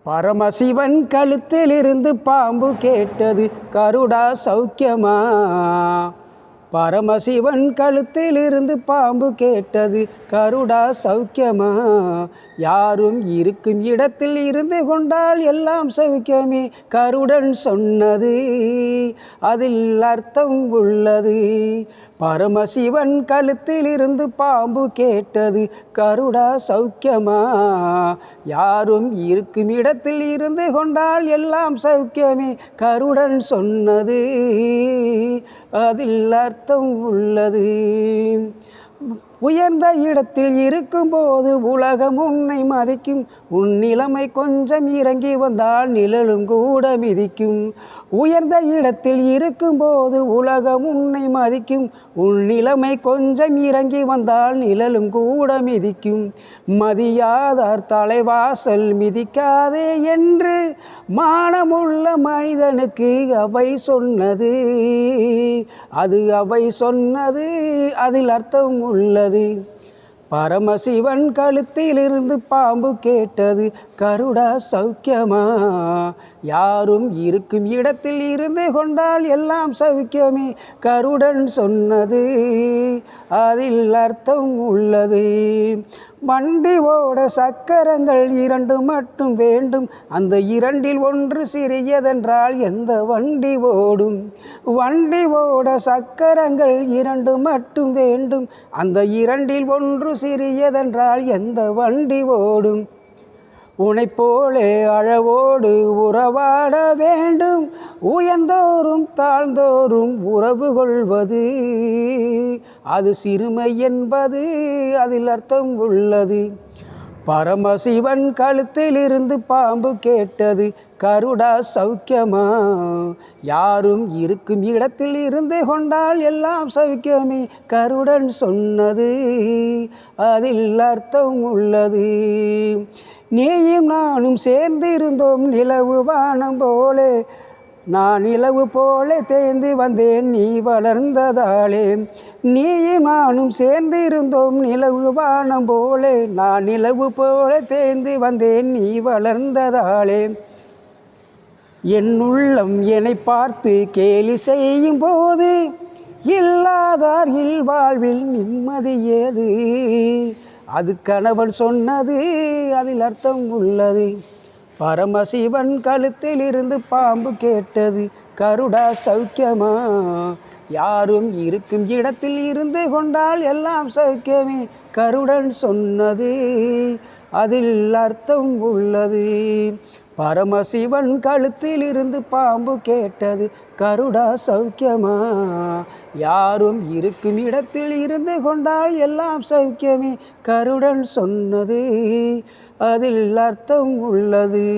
பரமசிவன் கழுத்திலிருந்து பாம்பு கேட்டது, கருடா சௌக்கியமா? பரமசிவன் கழுத்திலிருந்து பாம்பு கேட்டது, கருடா சௌக்கியமா? யாரும் இருக்கும் இடத்தில் இருந்து கொண்டால் எல்லாம் சௌக்கியமே, கருடன் சொன்னது, அதில் அர்த்தம் உள்ளது. பரமசிவன் கழுத்திலிருந்து பாம்பு கேட்டது, கருடா சௌக்கியமா? யாரும் இருக்கும் இடத்தில் இருந்து கொண்டால் எல்லாம் சௌக்கியமே, கருடன் சொன்னது, அதில் அர்த்தம் உள்ளது. உயர்ந்த இடத்தில் இருக்கும்போது உலகம் உன்னை மதிக்கும், உன் நிலைமை கொஞ்சம் இறங்கி வந்தால் நிழலும் கூட மிதிக்கும். உயர்ந்த இடத்தில் இருக்கும்போது உலகம் உன்னை மதிக்கும், உன் நிலைமை கொஞ்சம் இறங்கி வந்தால் நிழலும் கூட மிதிக்கும். மதியாதார் தலைவாசல் மிதிக்காதே என்று மானமுள்ள மனிதனுக்கு அவை சொன்னது, அது அவை சொன்னது, அதில் அர்த்தம் உள்ளது. பரமசிவன் கழுத்திலிருந்து பாம்பு கேட்டது, கருடா சௌக்கியமா? யாரும் இருக்கும் இடத்தில் இருந்து கொண்டால் எல்லாம் சௌக்கியமே, கருடன் சொன்னது, அதில் அர்த்தம் உள்ளது. வண்டி ஓட சக்கரங்கள் இரண்டு மட்டும் வேண்டும், அந்த இரண்டில் ஒன்று சிறியதென்றால் எந்த வண்டி ஓடும்? வண்டி ஓட சக்கரங்கள் இரண்டு மட்டும் வேண்டும், அந்த இரண்டில் ஒன்று சிறியதென்றால் எந்த வண்டி ஓடும்? உனைப் போலே அழவோடு உறவாட வேண்டும், உயர்ந்தோறும் தாழ்ந்தோறும் உறவு கொள்வது, அது சிறுமை என்பது, அதில் அர்த்தம் உள்ளது. பரமசிவன் கழுத்திலிருந்து பாம்பு கேட்டது, கருடா சௌக்கியமா? யாரும் இருக்கும் இடத்தில் இருந்து கொண்டால் எல்லாம் சௌக்கியமே, கருடன் சொன்னது, அதில் அர்த்தம் உள்ளது. நீயும் நானும் சேர்ந்திருந்தோம் நிலவு வானம் போலே, நான் நிலவு போல தேர்ந்து வந்தேன் நீ வளர்ந்ததாலே. நீயும் நானும் சேர்ந்திருந்தோம் நிலவு வானம் போலே, நான் நிலவு போல தேர்ந்து வந்தேன் நீ வளர்ந்ததாலே. என் உள்ளம் என்னை பார்த்து கேலி செய்யும் போது, இல்லாதார் இல்வாழ்வில் நிம்மதி ஏது, அது கணவன் சொன்னது, அதில் அர்த்தம் உள்ளது. பரமசிவன் கழுத்திலிருந்து பாம்பு கேட்டது, கருடா சௌக்கியமா? யாரும் இருக்கும் இடத்தில் இருந்து கொண்டால் எல்லாம் சௌக்கியமே, கருடன் சொன்னது, அதில் அர்த்தம் உள்ளது. பரமசிவன் கழுத்திலிருந்து பாம்பு கேட்டது, கருடா சௌக்கியமா? யாரும் இருக்கும் இடத்தில் இருந்து கொண்டால் எல்லாம் சௌக்கியமே, கருடன் சொன்னது, அதில் அர்த்தம் உள்ளது.